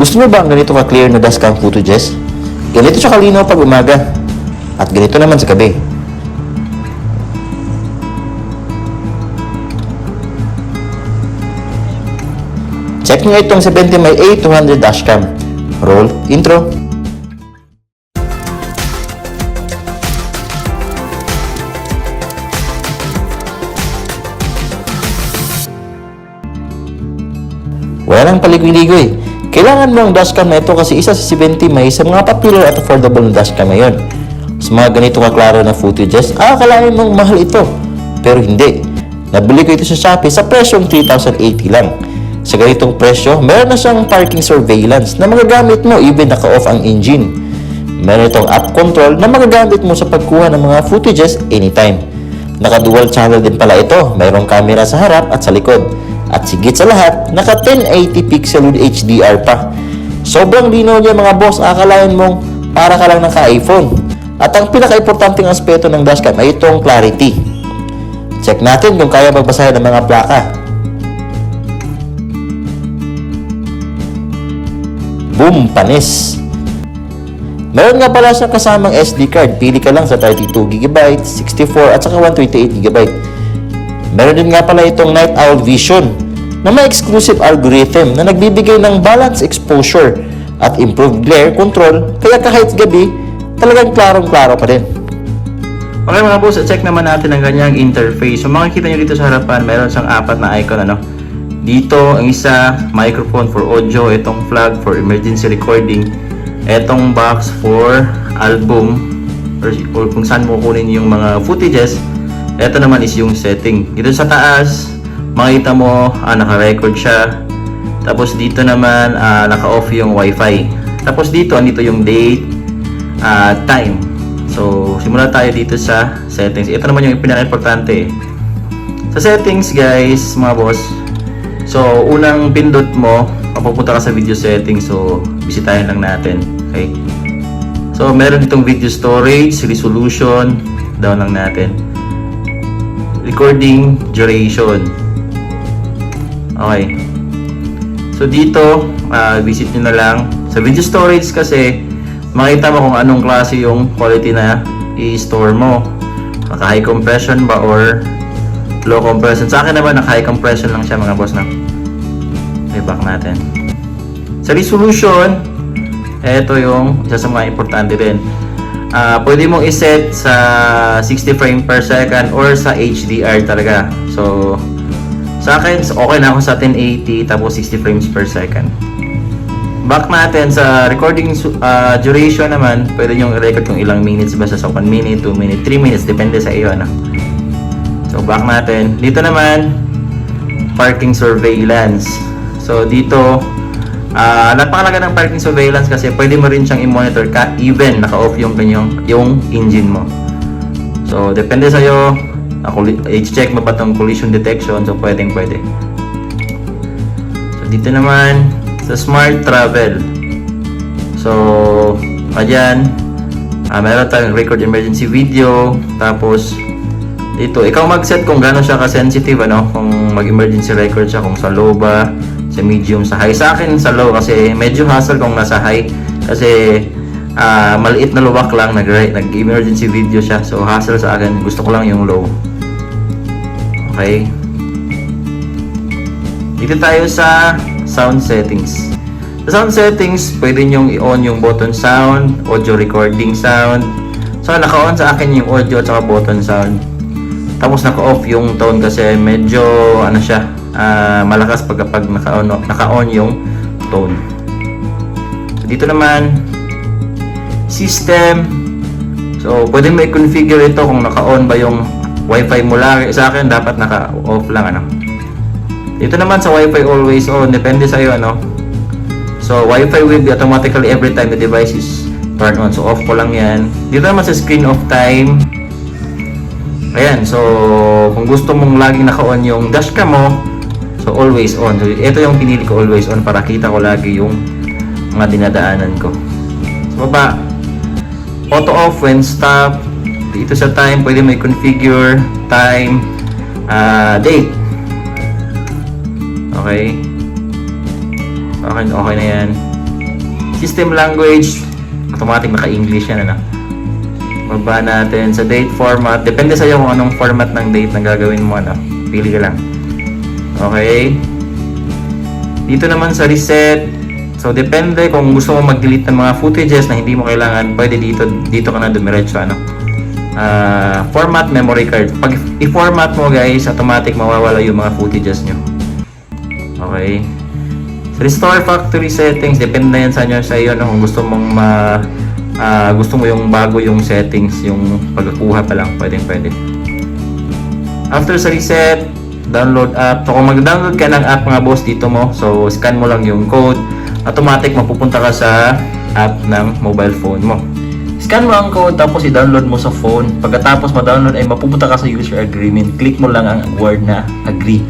Gusto mo ba ang ganito ka-clear na dashcam footages? Ganito siya kalinaw pag umaga. At ganito naman sa gabi. Check nyo itong 70mm-A200 dashcam. Roll intro. Wala nang paligoy-ligoy. Kailangan mo ang dashcam na ito kasi isa sa 70mm sa mga popular at affordable na dashcam ngayon. Sa mga ganito kaklaro na footages, akalain mong mahal ito. Pero hindi. Nabili ko ito sa Shopee sa presyong 3,080 lang. Sa ganitong presyo, meron na siyang parking surveillance na magagamit mo even naka-off ang engine. Meron itong app control na magagamit mo sa pagkuha ng mga footages anytime. Naka-dual channel din pala ito. Mayroong camera sa harap at sa likod. At sigit sa lahat, naka 1080 pixel with HDR pa. Sobrang linaw niya mga boss, akalain mong para ka lang naka-iPhone. At ang pinaka-importanting aspeto ng dashcam ay itong clarity. Check natin kung kaya magbasahin ng mga plaka. Boom! Panis! Meron nga pala siyang kasamang SD card. Pili ka lang sa 32GB, 64 at saka 128GB. Meron din nga pala itong Night Owl Vision na may exclusive algorithm na nagbibigay ng balance exposure at improved glare control, kaya kahit gabi, talagang klarong-klaro pa din. Okay mga boss, check naman natin ang kanyang interface. So makikita nyo dito sa harapan, meron siyang apat na icon. Dito, ang isa, microphone for audio, itong flag for emergency recording, itong box for album, or kung saan mo kunin yung mga footages. Ito naman is yung setting. Dito sa taas, makita mo, naka-record siya. Tapos dito naman, naka-off yung wifi. Tapos dito, andito yung date, time. So, simula tayo dito sa settings. Ito naman yung pinaka-importante. Sa settings, guys, mga boss. So, unang pindot mo, papupunta ka sa video settings. So, bisitahin lang natin. Okay? So, meron ditong video storage, resolution, down lang natin. Recording duration. Okay. So dito, visit nyo na lang. Sa video storage kasi, makita mo kung anong klase yung quality na i-store mo. Naka-high compression ba or low compression. Sa akin naman, naka-high compression lang siya mga boss na. Okay, back natin. Sa resolution, ito yung isa sa mga importante din. Pwede mong iset sa 60 frame per second or sa HDR talaga. So, sa akin, okay na ako sa 1080 tapos 60 frames per second. Back natin sa recording duration naman, pwede nyo i-record kung ilang minutes, basta sa 1 minute, 2 minutes, 3 minutes, depende sa iyo. So, back natin. Dito naman, parking surveillance. So, dito, napakalaga ng parking surveillance kasi pwede mo rin siyang i-monitor ka even naka-off yung engine mo. So, depende sa iyo. I-check mo ba itong collision detection? So, pwede. So, dito naman sa smart travel. So, ayan, meron tayong record emergency video. Tapos, dito, ikaw mag-set kung gano'n siya ka-sensitive, kung mag-emergency record siya, kung sa low ba, sa medium, sa high. Sa akin, sa low kasi medyo hassle kung nasa high. Kasi, maliit na luwak lang, nag-emergency video siya. So, hassle sa akin. Gusto ko lang yung low. Okay. Dito tayo sa sound settings. Sa sound settings, pwede nyong i-on yung button sound, audio recording sound. So, naka-on sa akin yung audio at saka button sound. Tapos, naka-off yung tone kasi medyo, malakas kapag naka-on yung tone. So, dito naman, system. So, pwede mo i-configure ito kung naka-on ba yung wifi mo lang. Sa akin, dapat naka-off lang, Dito naman sa wifi always on, depende sa iyo, So, wifi will be automatically every time the device is turned on. So, off ko lang yan. Dito naman sa screen of time. Ayan, so, kung gusto mong laging naka-on yung dashcam mo, so, always on. So, ito yung pinili ko, always on, para kita ko lagi yung mga dinadaanan ko. So, baba, auto off when stop. Dito sa time, pwede may configure time, date. Okay. Okay na yan. System language, automatic naka-English yan, ano. Baba natin sa date format. Depende sa iyo kung anong format ng date na gagawin mo, ano. Pili ka lang. Okay. Dito naman sa reset. So, depende kung gusto mo mag-delete ng mga footages na hindi mo kailangan, pwede dito ka na dumiretso, ano. Format memory card. Pag i-format mo, guys, automatic mawawala yung mga footages nyo. Okay. So, restore factory settings, depende na yan sa iyo, no? Kung gusto mong gusto mo yung bago yung settings, yung pagkukuha pa lang, pwede. After sa reset, download app. So, kung mag-download ka ng app, mga boss, dito mo. So, scan mo lang yung code. Automatic, mapupunta ka sa app ng mobile phone mo. Scan mo ang code, tapos i-download mo sa phone. Pagkatapos ma-download, ay mapupunta ka sa user agreement. Click mo lang ang word na agree.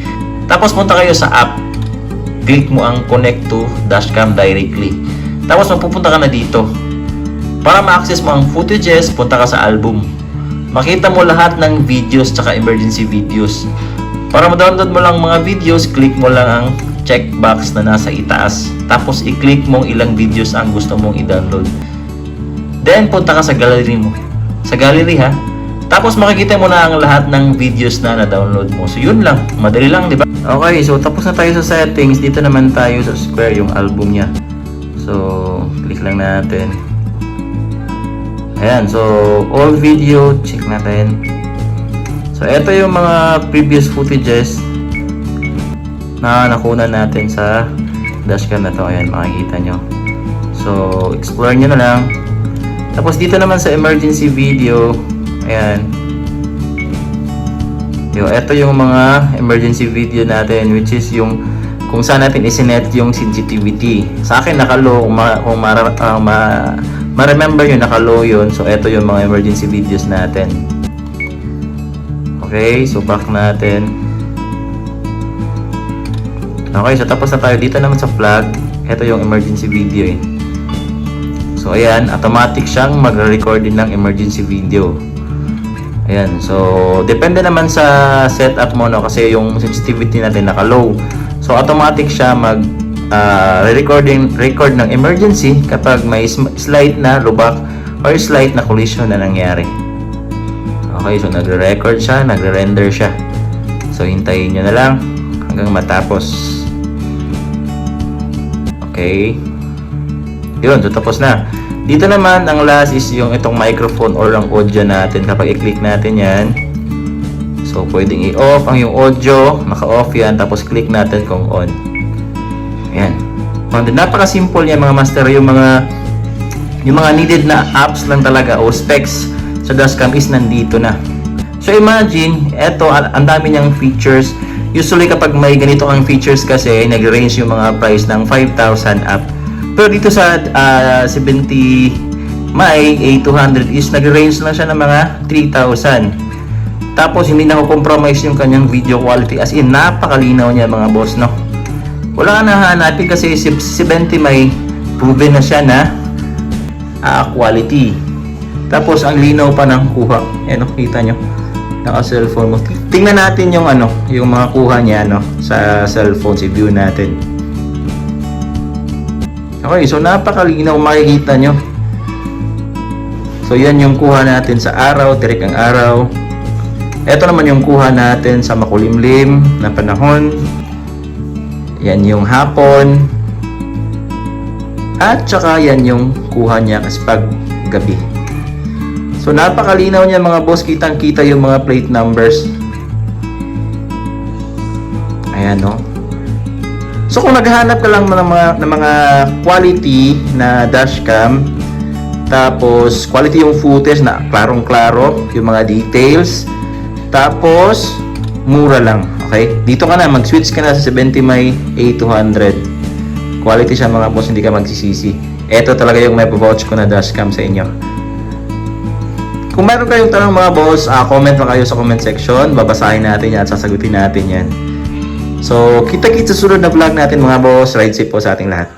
Tapos, punta kayo sa app. Click mo ang connect to dashcam directly. Tapos, mapupunta ka na dito. Para ma-access mo ang footages, punta ka sa album. Makita mo lahat ng videos tsaka emergency videos. Para ma-download mo lang mga videos, click mo lang ang checkbox na nasa itaas. Tapos i-click mo ilang videos ang gusto mong i-download. Then punta ka sa gallery mo. Sa gallery ha. Tapos makikita mo na ang lahat ng videos na na-download mo. So yun lang, madali lang, di ba? Okay, so tapos na tayo sa settings. Dito naman tayo sa Square, yung album niya. So click lang natin. Ayan, so all video, check natin. So ito yung mga previous footages na nakuha natin sa dashcam na to. Ayan, makikita nyo. So explore nyo na lang. Tapos dito naman sa emergency video, ayan. Ito yung mga emergency video natin, which is yung kung saan natin isinet yung sensitivity. Sa akin naka-low, kung ma-remember yun, naka-low yun. So, ito yung mga emergency videos natin. Okay, so back natin. Okay, so tapos na tayo. Dito naman sa flag, ito yung emergency video eh. So, ayan, automatic siyang mag-record din ng emergency video. Ayan, so, depende naman sa setup mo, no? Kasi yung sensitivity natin naka-low. So, automatic siya record ng emergency kapag may slight na lubak or slight na collision na nangyari. Okay, so nagre-record siya, nagre-render siya. So, hintayin nyo na lang hanggang matapos. Okay. Yun, so tapos na. Dito naman, ang last is yung itong microphone or ang audio natin. Kapag i-click natin yan, so pwedeng i-off ang yung audio, naka-off yan, tapos click natin kung on. Ayan. Napaka-simple yan mga master. Yung mga needed na apps lang talaga o specs sa dashcam is nandito na. So imagine, eto, ang dami niyang features. Usually kapag may ganito ang features kasi, nag-range yung mga price ng 5,000 up. Pero dito sa 70 Mai A200 is nag-range lang siya ng mga 3,000. Tapos hindi na compromise yung kanyang video quality, as in napakalinaw niya mga boss, no? Wala ka na hanapin kasi 70 Mai proven na siya na quality. Tapos ang linaw pa ng kuha. Ayan, kita nyo. Naka cellphone mo. Tingnan natin yung yung mga kuha niya sa cellphone, si view natin. Okay, so napakalinaw, makikita nyo. So yan yung kuha natin sa araw, tirik ang araw. Ito naman yung kuha natin sa makulimlim na panahon. Yan yung hapon. At saka yan yung kuha niya kasi pag gabi. So napakalinaw niya mga boss, kitang-kita yung mga plate numbers. Ayan, no. So kung naghahanap ka lang ng mga quality na dashcam, tapos quality yung footage na klarong-klaro, yung mga details, tapos mura lang, okay? Dito ka na, mag-switch ka na sa 70 Mai A200. Quality siya mga boss, hindi ka magsisisi. Ito talaga yung may vouch ko na dashcam sa inyo. Kung meron kayong tanong mga boss, comment lang kayo sa comment section. Babasahin natin yan at sasagutin natin yan. So, kita-kits sa sunod na vlog natin mga boss. Ride safe po sa ating lahat.